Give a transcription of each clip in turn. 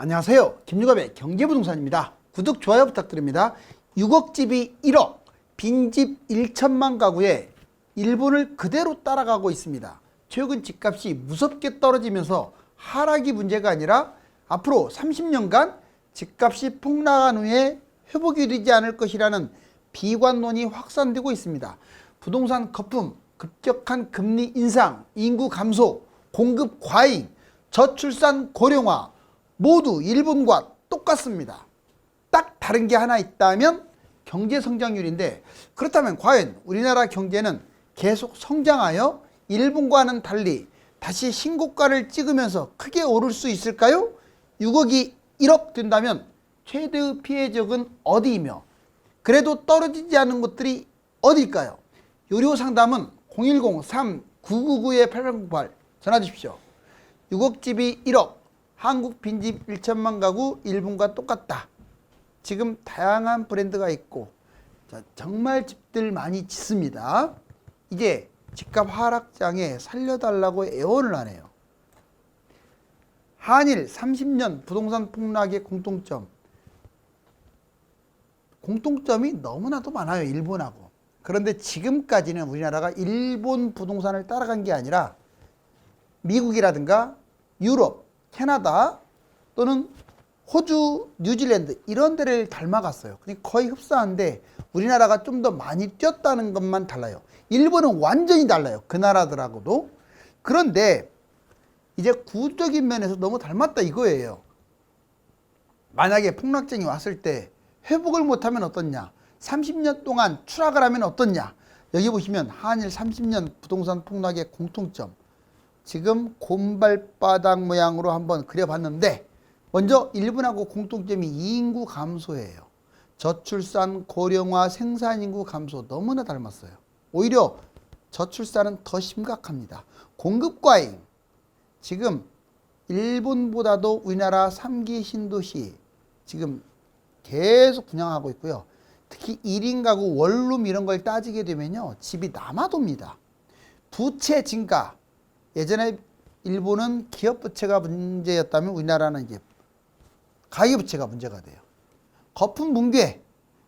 안녕하세요. 김유갑의 경제부동산입니다. 구독, 좋아요 부탁드립니다. 6억 집이 1억, 빈집 1천만 가구에 일본을 그대로 따라가고 있습니다. 최근 집값이 무섭게 떨어지면서 하락이 문제가 아니라 앞으로 30년간 집값이 폭락한 후에 회복이 되지 않을 것이라는 비관론이 확산되고 있습니다. 부동산 거품, 급격한 금리 인상, 인구 감소, 공급 과잉, 저출산 고령화 모두 일본과 똑같습니다. 딱 다른 게 하나 있다면 경제 성장률인데, 그렇다면 과연 우리나라 경제는 계속 성장하여 일본과는 달리 다시 신고가를 찍으면서 크게 오를 수 있을까요? 6억이 1억 된다면 최대의 피해 지역은 어디이며 그래도 떨어지지 않은 곳들이 어디일까요? 유료 상담은 010-3999-8808 전화 주십시오. 6억 집이 1억, 한국 빈집 1천만 가구, 일본과 똑같다. 지금 다양한 브랜드가 있고 정말 집들 많이 짓습니다. 이제 집값 하락장에 살려달라고 애원을 하네요. 한일 30년 부동산 폭락의 공통점이 너무나도 많아요. 일본하고. 그런데 지금까지는 우리나라가 일본 부동산을 따라간 게 아니라 미국이라든가 유럽, 캐나다 또는 호주, 뉴질랜드 이런 데를 닮아갔어요. 거의 흡사한데 우리나라가 좀 더 많이 뛰었다는 것만 달라요. 일본은 완전히 달라요. 그 나라들하고도. 그런데 이제 구조적인 면에서 너무 닮았다 이거예요. 만약에 폭락장이 왔을 때 회복을 못하면 어떻냐, 30년 동안 추락을 하면 어떻냐. 여기 보시면 한일 30년 부동산 폭락의 공통점, 지금 곰발바닥 모양으로 한번 그려봤는데, 먼저 일본하고 공통점이 인구 감소예요. 저출산, 고령화, 생산인구 감소 너무나 닮았어요. 오히려 저출산은 더 심각합니다. 공급 과잉, 지금 일본보다도 우리나라 3기 신도시 지금 계속 분양하고 있고요. 특히 1인 가구 원룸 이런 걸 따지게 되면요, 집이 남아돕니다. 부채 증가, 예전에 일본은 기업 부채가 문제였다면 우리나라는 이제 가계부채가 문제가 돼요. 거품 붕괴,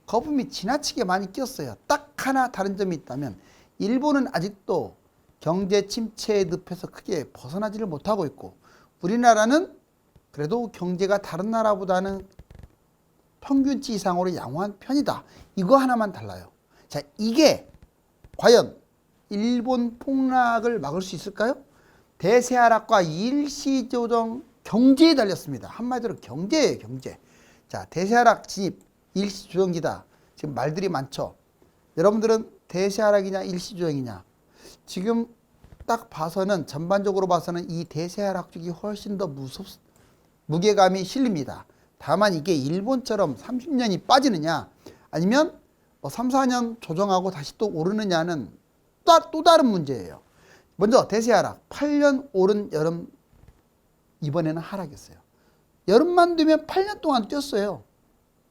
거품이 지나치게 많이 끼었어요. 딱 하나 다른 점이 있다면 일본은 아직도 경제 침체의 늪에서 크게 벗어나지를 못하고 있고, 우리나라는 그래도 경제가 다른 나라보다는 평균치 이상으로 양호한 편이다. 이거 하나만 달라요. 자, 이게 과연 일본 폭락을 막을 수 있을까요? 대세 하락과 일시조정, 경제에 달렸습니다. 한마디로 경제예요, 경제. 자, 대세 하락 진입, 일시조정기다. 지금 말들이 많죠. 여러분들은 대세 하락이냐 일시조정이냐. 지금 딱 봐서는, 전반적으로 봐서는 이 대세 하락 쪽이 훨씬 더 무게감이 실립니다. 다만 이게 일본처럼 30년이 빠지느냐 아니면 3, 4년 조정하고 다시 또 오르느냐는 또 다른 문제예요. 먼저 대세 하락, 8년 오른 여름, 이번에는 하락했어요. 여름만 되면 8년 동안 뛰었어요.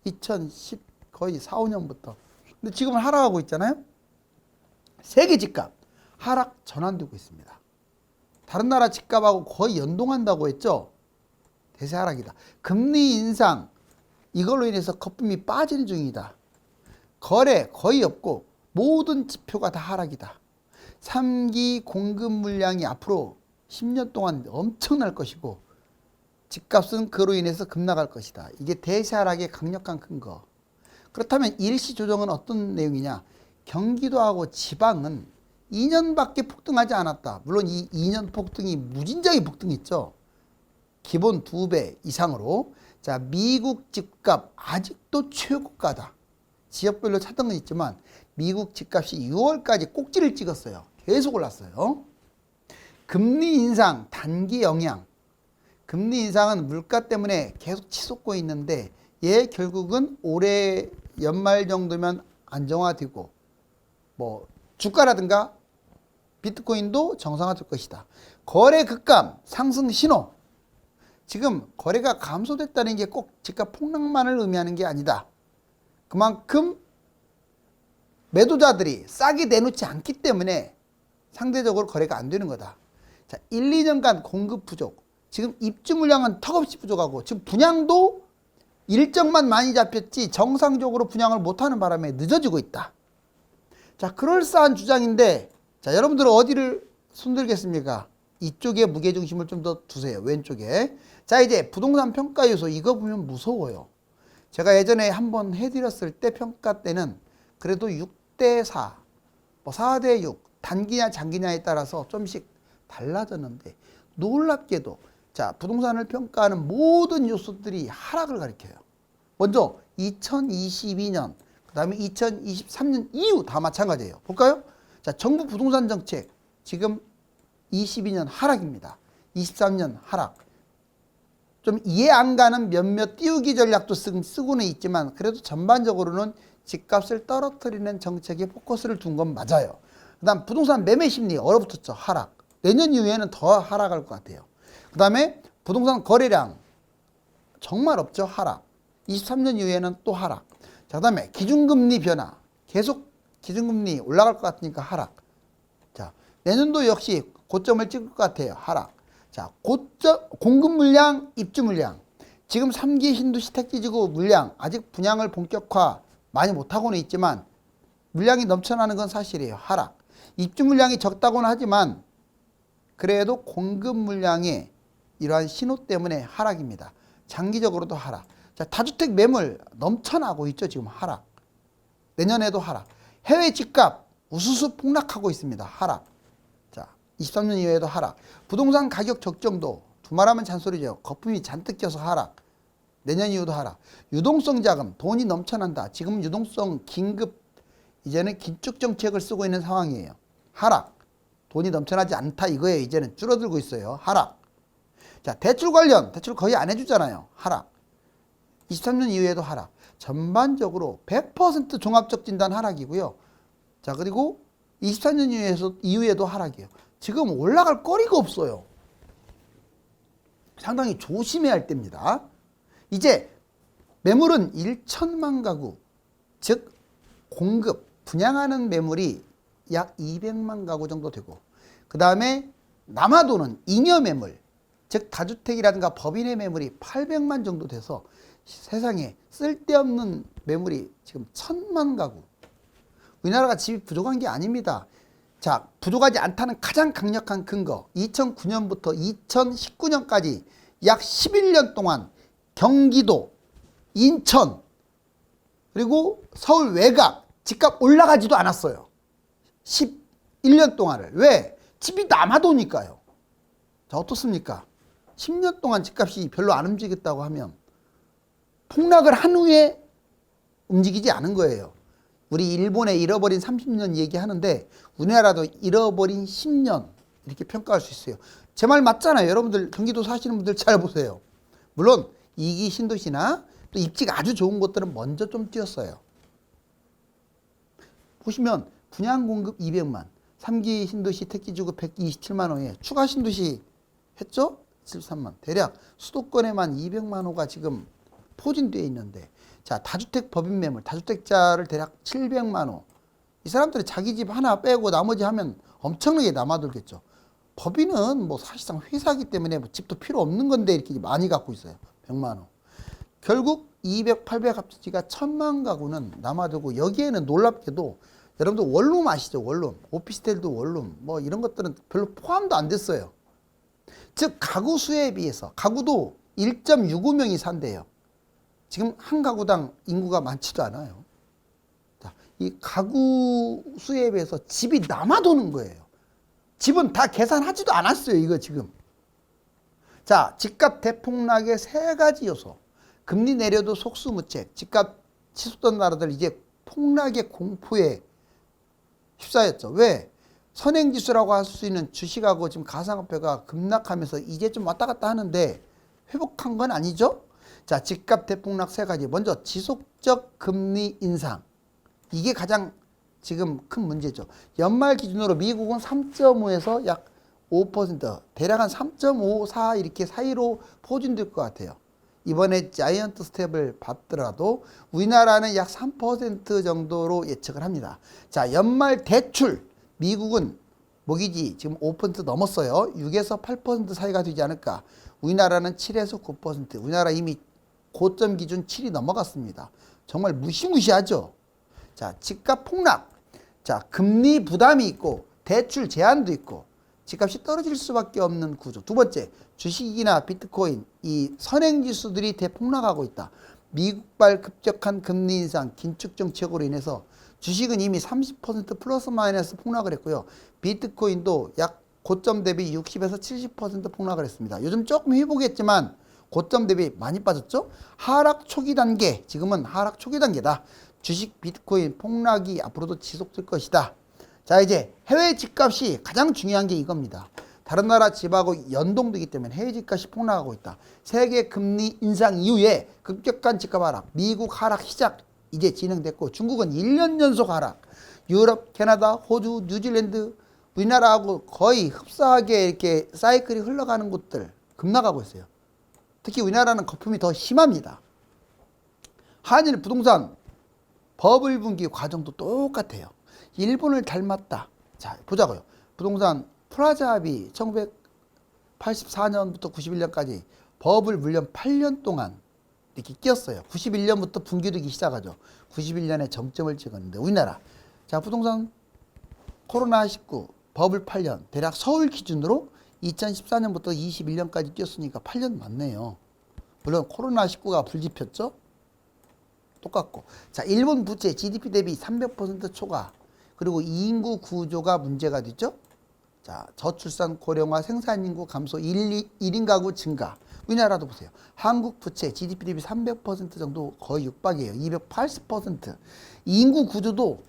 2010 거의 4, 5년부터. 근데 지금은 하락하고 있잖아요. 세계 집값 하락 전환되고 있습니다. 다른 나라 집값하고 거의 연동한다고 했죠. 대세 하락이다. 금리 인상, 이걸로 인해서 거품이 빠지는 중이다. 거래 거의 없고 모든 지표가 다 하락이다. 3기 공급 물량이 앞으로 10년 동안 엄청날 것이고 집값은 그로 인해서 급락할 것이다. 이게 대세 하락의 강력한 근거. 그렇다면 일시 조정은 어떤 내용이냐? 경기도하고 지방은 2년밖에 폭등하지 않았다. 물론 이 2년 폭등이 무진장의 폭등했죠. 기본 2배 이상으로. 자, 미국 집값 아직도 최고가다. 지역별로 차등은 있지만 미국 집값이 6월까지 꼭지를 찍었어요. 계속 올랐어요. 금리 인상 단기 영향. 금리 인상은 물가 때문에 계속 치솟고 있는데 얘 결국은 올해 연말 정도면 안정화되고 주가라든가 비트코인도 정상화될 것이다. 거래 급감 상승 신호. 지금 거래가 감소됐다는 게 꼭 집값 폭락만을 의미하는 게 아니다. 그만큼 매도자들이 싸게 내놓지 않기 때문에 상대적으로 거래가 안 되는 거다. 자, 1, 2년간 공급 부족, 지금 입주 물량은 턱없이 부족하고 지금 분양도 일정만 많이 잡혔지 정상적으로 분양을 못하는 바람에 늦어지고 있다. 자, 그럴싸한 주장인데 자, 여러분들은 어디를 손들겠습니까? 이쪽에 무게중심을 좀 더 두세요. 왼쪽에. 자, 이제 부동산 평가 요소 이거 보면 무서워요. 제가 예전에 한번 해드렸을 때 평가 때는 그래도 6대 4, 뭐 4대 6, 단기냐 장기냐에 따라서 좀씩 달라졌는데 놀랍게도 자, 부동산을 평가하는 모든 요소들이 하락을 가리켜요. 먼저 2022년, 그 다음에 2023년 이후 다 마찬가지예요. 볼까요? 자, 정부 부동산 정책 지금 22년 하락입니다. 23년 하락. 좀 이해 안 가는 몇몇 띄우기 전략도 쓰고는 있지만 그래도 전반적으로는 집값을 떨어뜨리는 정책에 포커스를 둔 건 맞아요. 그 다음 부동산 매매 심리 얼어붙었죠. 하락. 내년 이후에는 더 하락할 것 같아요. 그 다음에 부동산 거래량 정말 없죠. 하락. 23년 이후에는 또 하락. 자, 그 다음에 기준금리 변화. 계속 기준금리 올라갈 것 같으니까 하락. 자, 내년도 역시 고점을 찍을 것 같아요. 하락. 자, 고점, 공급 물량, 입주 물량. 지금 3기 신도시 택지지구 물량 아직 분양을 본격화 많이 못하고는 있지만 물량이 넘쳐나는 건 사실이에요. 하락. 입주 물량이 적다고는 하지만 그래도 공급 물량의 이러한 신호 때문에 하락입니다. 장기적으로도 하락. 자, 다주택 매물 넘쳐나고 있죠. 지금 하락. 내년에도 하락. 해외 집값 우수수 폭락하고 있습니다. 하락. 자, 23년 이후에도 하락. 부동산 가격 적정도 두말하면 잔소리죠. 거품이 잔뜩 껴서 하락. 내년 이후도 하락. 유동성 자금 돈이 넘쳐난다. 지금 유동성 긴급 이제는 긴축 정책을 쓰고 있는 상황이에요. 하락. 돈이 넘쳐나지 않다 이거예요. 이제는 줄어들고 있어요. 하락. 자, 대출 관련 대출 거의 안 해주잖아요. 하락. 23년 이후에도 하락. 전반적으로 100% 종합적 진단 하락이고요. 자, 그리고 24년 이후에도 하락이에요. 지금 올라갈 거리가 없어요. 상당히 조심해야 할 때입니다. 이제 매물은 1천만 가구, 즉 공급, 분양하는 매물이 약 200만 가구 정도 되고 그 다음에 남아도는 잉여 매물, 즉 다주택이라든가 법인의 매물이 800만 정도 돼서 세상에 쓸데없는 매물이 지금 1000만 가구. 우리나라가 집이 부족한 게 아닙니다. 자, 부족하지 않다는 가장 강력한 근거 2009년부터 2019년까지 약 11년 동안 경기도, 인천, 그리고 서울 외곽 집값 올라가지도 않았어요. 11년 동안을. 왜? 집이 남아도니까요. 자, 어떻습니까? 10년 동안 집값이 별로 안 움직였다고 하면 폭락을 한 후에 움직이지 않은 거예요. 우리 일본의 잃어버린 30년 얘기하는데 우리나라도 잃어버린 10년 이렇게 평가할 수 있어요. 제 말 맞잖아요. 여러분들 경기도 사시는 분들 잘 보세요. 물론 2기 신도시나 또 입지가 아주 좋은 곳들은 먼저 좀 뛰었어요. 보시면 분양 공급 200만, 3기 신도시 택지지구 127만 호에 추가 신도시 했죠? 73만. 대략 수도권에만 200만 호가 지금 포진되어 있는데 자, 다주택 법인 매물, 다주택자를 대략 700만 호. 이 사람들이 자기 집 하나 빼고 나머지 하면 엄청나게 남아돌겠죠. 법인은 뭐 사실상 회사기 때문에 뭐 집도 필요 없는 건데 이렇게 많이 갖고 있어요. 100만 호. 결국 200, 800 합치기가 1000만 가구는 남아들고 여기에는 놀랍게도 여러분들 원룸 아시죠? 원룸. 오피스텔도 원룸. 뭐 이런 것들은 별로 포함도 안 됐어요. 즉 가구 수에 비해서 가구도 1.65명이 산대요. 지금 한 가구당 인구가 많지도 않아요. 자, 이 가구 수에 비해서 집이 남아도는 거예요. 집은 다 계산하지도 않았어요. 이거 지금. 자, 집값 대폭락의 세 가지 요소. 금리 내려도 속수무책. 집값 치솟던 나라들 이제 폭락의 공포에 휩싸였죠. 왜? 선행지수라고 할 수 있는 주식하고 지금 가상화폐가 급락하면서 이제 좀 왔다 갔다 하는데 회복한 건 아니죠? 자, 집값 대폭락 세 가지. 먼저 지속적 금리 인상. 이게 가장 지금 큰 문제죠. 연말 기준으로 미국은 3.5에서 약 5%, 대략 한 3.54 이렇게 사이로 포진될 것 같아요. 이번에 자이언트 스텝을 밟더라도 우리나라는 약 3% 정도로 예측을 합니다. 자, 연말 대출 미국은 모기지 지금 5% 넘었어요. 6에서 8% 사이가 되지 않을까. 우리나라는 7에서 9%. 우리나라 이미 고점 기준 7이 넘어갔습니다. 정말 무시무시하죠. 자, 집값 폭락. 자, 금리 부담이 있고 대출 제한도 있고 집값이 떨어질 수밖에 없는 구조. 두 번째, 주식이나 비트코인 이 선행지수들이 대폭락하고 있다. 미국발 급격한 금리 인상, 긴축 정책으로 인해서 주식은 이미 30% 플러스 마이너스 폭락을 했고요. 비트코인도 약 고점 대비 60에서 70% 폭락을 했습니다. 요즘 조금 회복했지만 고점 대비 많이 빠졌죠? 하락 초기 단계, 지금은 하락 초기 단계다. 주식 비트코인 폭락이 앞으로도 지속될 것이다. 자, 이제 해외 집값이 가장 중요한 게 이겁니다. 다른 나라 집하고 연동되기 때문에 해외 집값이 폭락하고 있다. 세계 금리 인상 이후에 급격한 집값 하락, 미국 하락 시작 이제 진행됐고 중국은 1년 연속 하락, 유럽, 캐나다, 호주, 뉴질랜드, 우리나라하고 거의 흡사하게 이렇게 사이클이 흘러가는 곳들 급락하고 있어요. 특히 우리나라는 거품이 더 심합니다. 한일 부동산 버블 붕괴 과정도 똑같아요. 일본을 닮았다. 자, 보자고요. 부동산 프라자합이 1984년부터 91년까지 버블 물량 8년 동안 이렇게 끼었어요. 91년부터 붕괴되기 시작하죠. 91년에 정점을 찍었는데 우리나라 자 부동산 코로나19 버블 8년 대략 서울 기준으로 2014년부터 21년까지 뛰었으니까 8년 맞네요. 물론 코로나19가 불지폈죠. 똑같고 자 일본 부채 GDP 대비 300% 초과 그리고 인구 구조가 문제가 되죠. 자 저출산 고령화 생산인구 감소 1인 가구 증가 우리나라도 보세요. 한국 부채 GDP 대비 300% 정도 거의 육박이에요. 280%. 인구 구조도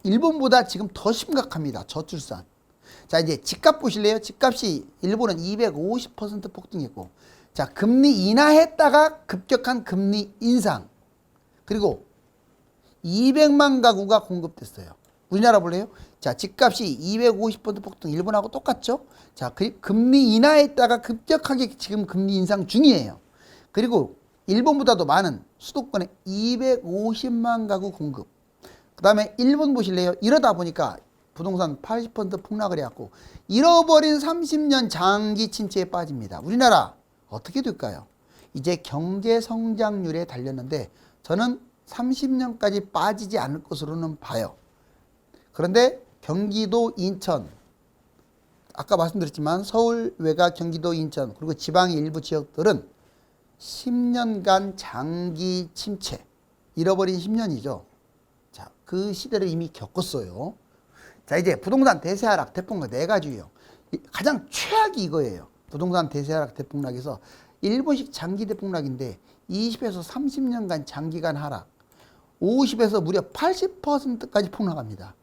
일본보다 지금 더 심각합니다. 저출산. 자 이제 집값 보실래요? 집값이 일본은 250% 폭등했고 자 금리 인하했다가 급격한 금리 인상 그리고 200만 가구가 공급됐어요. 우리나라 볼래요? 자 집값이 250% 폭등 일본하고 똑같죠? 자 금리 인하했다가 급격하게 지금 금리 인상 중이에요. 그리고 일본보다도 많은 수도권에 250만 가구 공급. 그 다음에 일본 보실래요? 이러다 보니까 부동산 80% 폭락을 해갖고 잃어버린 30년 장기 침체에 빠집니다. 우리나라 어떻게 될까요? 이제 경제 성장률에 달렸는데 저는 30년까지 빠지지 않을 것으로는 봐요. 그런데 경기도 인천 아까 말씀드렸지만 서울 외가 경기도 인천 그리고 지방의 일부 지역들은 10년간 장기 침체 잃어버린 10년이죠. 자, 그 시대를 이미 겪었어요. 자 이제 부동산 대세 하락 대폭락 네 가지예요. 가장 최악이 이거예요. 부동산 대세 하락 대폭락에서 일본식 장기 대폭락인데 20에서 30년간 장기간 하락 50에서 무려 80%까지 폭락합니다.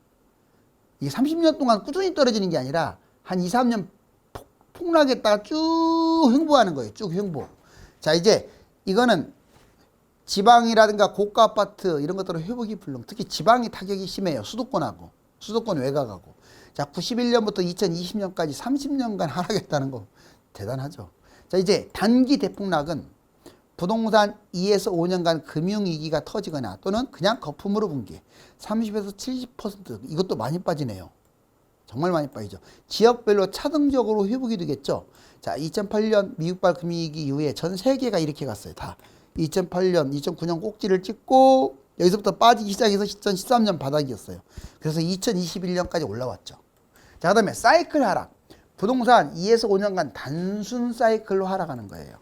이게 30년 동안 꾸준히 떨어지는 게 아니라 한 2, 3년 폭락했다가 쭉 횡보하는 거예요. 쭉 횡보. 자 이제 이거는 지방이라든가 고가 아파트 이런 것들은 회복이 불능. 특히 지방이 타격이 심해요. 수도권하고 수도권 외곽하고. 자 91년부터 2020년까지 30년간 하락했다는 거 대단하죠. 자 이제 단기 대폭락은 부동산 2에서 5년간 금융위기가 터지거나 또는 그냥 거품으로 붕괴 30에서 70% 이것도 많이 빠지네요. 정말 많이 빠지죠. 지역별로 차등적으로 회복이 되겠죠. 자 2008년 미국발 금융위기 이후에 전 세계가 이렇게 갔어요. 다 2008년 2009년 꼭지를 찍고 여기서부터 빠지기 시작해서 2013년 바닥이었어요. 그래서 2021년까지 올라왔죠. 자 그다음에 사이클 하락 부동산 2에서 5년간 단순 사이클로 하락하는 거예요.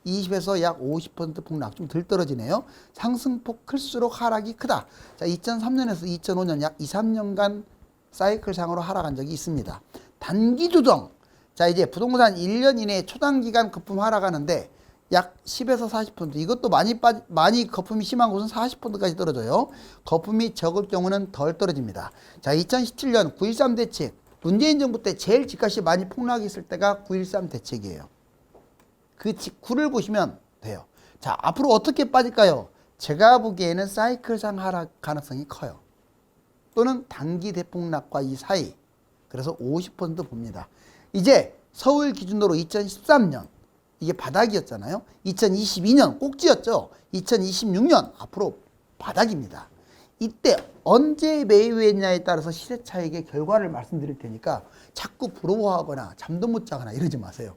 20에서 약 50% 폭락 좀 덜 떨어지네요. 상승폭 클수록 하락이 크다. 자 2003년에서 2005년 약 2, 3년간 사이클상으로 하락한 적이 있습니다. 단기 조정 자 이제 부동산 1년 이내에 초단기간 거품 하락하는데 약 10에서 40% 이것도 많이 거품이 심한 곳은 40%까지 떨어져요. 거품이 적을 경우는 덜 떨어집니다. 자 2017년 9.13 대책 문재인 정부 때 제일 집값이 많이 폭락했을 때가 9.13 대책이에요. 그 직후를 보시면 돼요. 자 앞으로 어떻게 빠질까요? 제가 보기에는 사이클상 하락 가능성이 커요. 또는 단기 대폭락과 이 사이 그래서 50% 봅니다. 이제 서울 기준으로 2013년 이게 바닥이었잖아요. 2022년 꼭지였죠. 2026년 앞으로 바닥입니다. 이때 언제 매수했냐에 따라서 시세 차익의 결과를 말씀드릴 테니까 자꾸 부러워하거나 잠도 못 자거나 이러지 마세요.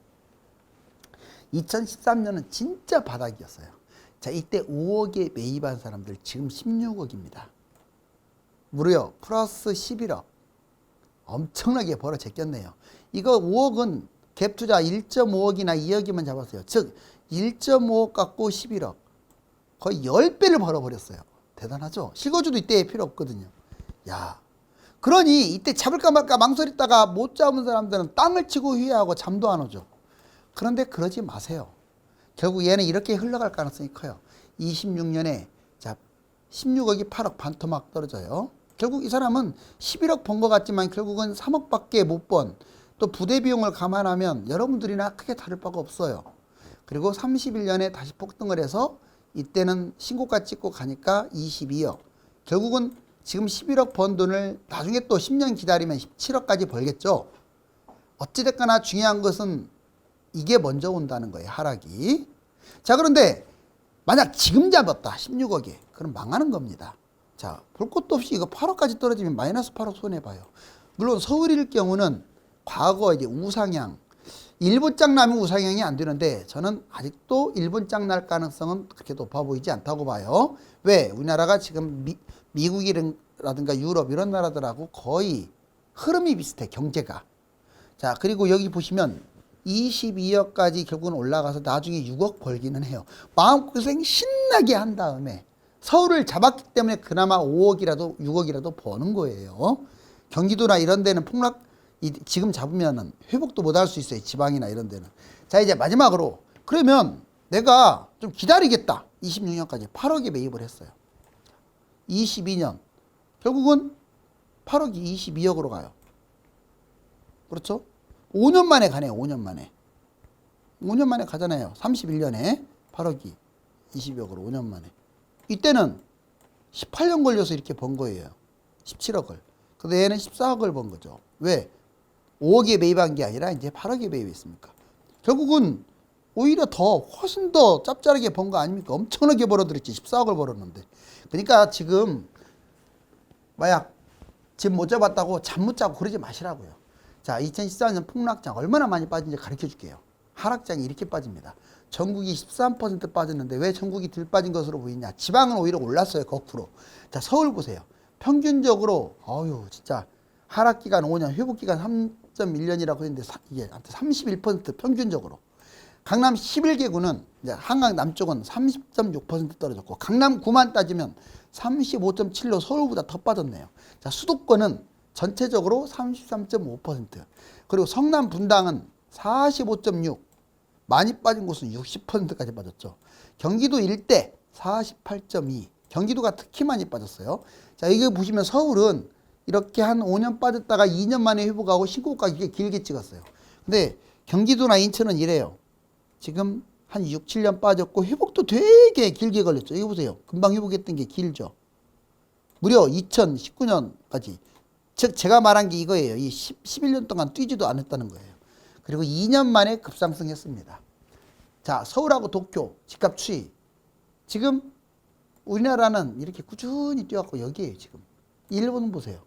2013년은 진짜 바닥이었어요. 자, 이때 5억에 매입한 사람들 지금 16억입니다. 무려 플러스 11억. 엄청나게 벌어 제꼈네요. 이거 5억은 갭 투자 1.5억이나 2억이면 잡았어요. 즉 1.5억 갖고 11억. 거의 10배를 벌어버렸어요. 대단하죠? 실거주도 이때 필요 없거든요. 야, 그러니 이때 잡을까 말까 망설이다가 못 잡은 사람들은 땅을 치고 후회하고 잠도 안 오죠. 그런데 그러지 마세요. 결국 얘는 이렇게 흘러갈 가능성이 커요. 26년에 자 16억이 8억 반토막 떨어져요. 결국 이 사람은 11억 번 것 같지만 결국은 3억밖에 못 번. 또 부대 비용을 감안하면 여러분들이나 크게 다를 바가 없어요. 그리고 31년에 다시 폭등을 해서 이때는 신고가 찍고 가니까 22억. 결국은 지금 11억 번 돈을 나중에 또 10년 기다리면 17억까지 벌겠죠. 어찌됐거나 중요한 것은 이게 먼저 온다는 거예요. 하락이. 자, 그런데 만약 지금 잡았다 16억에 그럼 망하는 겁니다. 자, 볼 것도 없이 이거 8억까지 떨어지면 마이너스 8억 손해봐요. 물론 서울일 경우는 과거 이제 우상향, 일본 장 나면 우상향이 안 되는데 저는 아직도 일본 장 날 가능성은 그렇게 높아 보이지 않다고 봐요. 왜? 우리나라가 지금 미국이라든가 유럽 이런 나라들하고 거의 흐름이 비슷해, 경제가. 자, 그리고 여기 보시면 22억까지 결국은 올라가서 나중에 6억 벌기는 해요. 마음고생 신나게 한 다음에 서울을 잡았기 때문에 그나마 5억이라도 6억이라도 버는 거예요. 경기도나 이런 데는 폭락 지금 잡으면은 회복도 못 할 수 있어요. 지방이나 이런 데는. 자, 이제 마지막으로 그러면 내가 좀 기다리겠다. 26년까지 8억에 매입을 했어요. 22년 결국은 8억이 22억으로 가요. 그렇죠? 5년 만에 가네요. 5년 만에. 5년 만에 가잖아요. 31년에 8억이 22억으로 5년 만에. 이때는 18년 걸려서 이렇게 번 거예요. 17억을. 근데 얘는 14억을 번 거죠. 왜? 5억에 매입한 게 아니라 이제 8억에 매입했습니까? 결국은 오히려 더 훨씬 더 짭짤하게 번 거 아닙니까? 엄청나게 벌어들였지. 14억을 벌었는데. 그러니까 지금 만약 집 못 잡았다고 잠 못 자고 그러지 마시라고요. 자, 2014년 폭락장 얼마나 많이 빠진지 가르쳐 줄게요. 하락장이 이렇게 빠집니다. 전국이 13% 빠졌는데 왜 전국이 덜 빠진 것으로 보이냐? 지방은 오히려 올랐어요. 거꾸로. 자, 서울 보세요. 평균적으로 진짜 하락 기간 5년, 회복 기간 3.1년이라고 했는데 이게 31% 평균적으로. 강남 11개구는 이제 한강 남쪽은 30.6% 떨어졌고 강남구만 따지면 35.7로 서울보다 더 빠졌네요. 자, 수도권은 전체적으로 33.5%. 그리고 성남 분당은 45.6. 많이 빠진 곳은 60%까지 빠졌죠. 경기도 일대 48.2. 경기도가 특히 많이 빠졌어요. 자, 이거 보시면 서울은 이렇게 한 5년 빠졌다가 2년 만에 회복하고 신고가 이게 길게 찍었어요. 근데 경기도나 인천은 이래요. 지금 한 6, 7년 빠졌고 회복도 되게 길게 걸렸죠. 이거 보세요. 금방 회복했던 게 길죠. 무려 2019년까지. 즉 제가 말한 게 이거예요. 이 11년 동안 뛰지도 않았다는 거예요. 그리고 2년 만에 급상승했습니다. 자, 서울하고 도쿄 집값 추이. 지금 우리나라는 이렇게 꾸준히 뛰어갖고 여기에요. 지금 일본 보세요.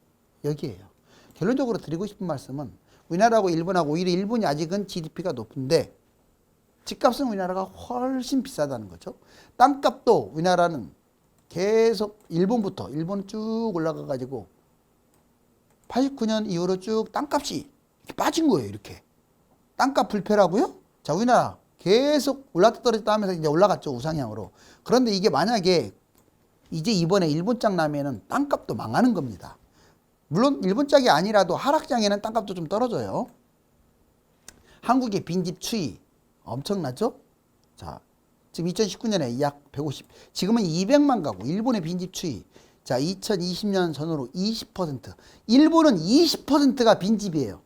여기에요. 결론적으로 드리고 싶은 말씀은 우리나라하고 일본하고 오히려 일본이 아직은 GDP가 높은데 집값은 우리나라가 훨씬 비싸다는 거죠. 땅값도 우리나라는 계속 일본은 쭉 올라가 가지고 89년 이후로 쭉 땅값이 이렇게 빠진 거예요. 이렇게. 땅값 불패라고요? 자, 우리나라 계속 올랐다 떨어졌다 하면서 이제 올라갔죠. 우상향으로. 그런데 이게 만약에 이제 이번에 일본 장 나면은 땅값도 망하는 겁니다. 물론 일본 짝이 아니라도 하락장에는 땅값도 좀 떨어져요. 한국의 빈집 추이 엄청나죠? 자, 지금 2019년에 약 150, 지금은 200만 가구, 일본의 빈집 추이. 자, 2020년 전후로 20%. 일본은 20%가 빈집이에요.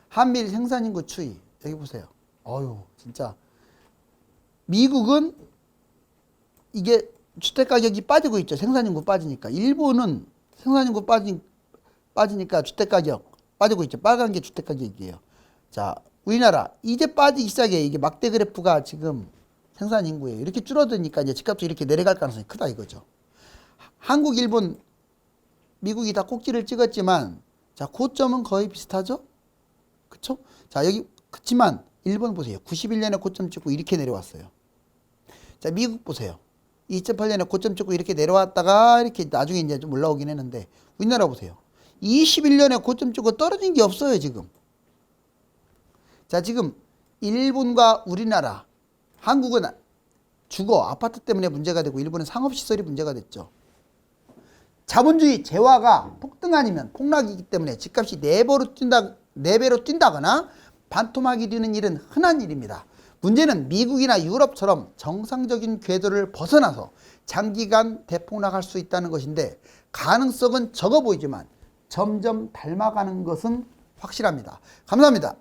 한미일 생산인구 추이. 여기 보세요. 진짜. 미국은 이게 주택가격이 빠지고 있죠. 생산인구 빠지니까. 일본은 생산인구 빠지니까 주택가격 빠지고 있죠. 빨간 게 주택가격이에요. 자, 우리나라 이제 빠지기 시작해. 이게 막대 그래프가 지금 생산인구예요. 이렇게 줄어드니까 이제 집값도 이렇게 내려갈 가능성이 크다 이거죠. 한국, 일본, 미국이 다 꼭지를 찍었지만 자, 고점은 거의 비슷하죠? 그쵸? 자, 여기 그렇지만 일본 보세요. 91년에 고점 찍고 이렇게 내려왔어요. 자, 미국 보세요. 2008년에 고점 찍고 이렇게 내려왔다가 이렇게 나중에 이제 좀 올라오긴 했는데, 우리나라 보세요. 21년에 고점 찍고 떨어진 게 없어요, 지금. 자, 지금 일본과 우리나라, 한국은 주거, 아파트 때문에 문제가 되고 일본은 상업시설이 문제가 됐죠. 자본주의 재화가 폭등 아니면 폭락이기 때문에 집값이 4배로 뛴다거나 반토막이 되는 일은 흔한 일입니다. 문제는 미국이나 유럽처럼 정상적인 궤도를 벗어나서 장기간 대폭락할 수 있다는 것인데, 가능성은 적어 보이지만 점점 닮아가는 것은 확실합니다. 감사합니다.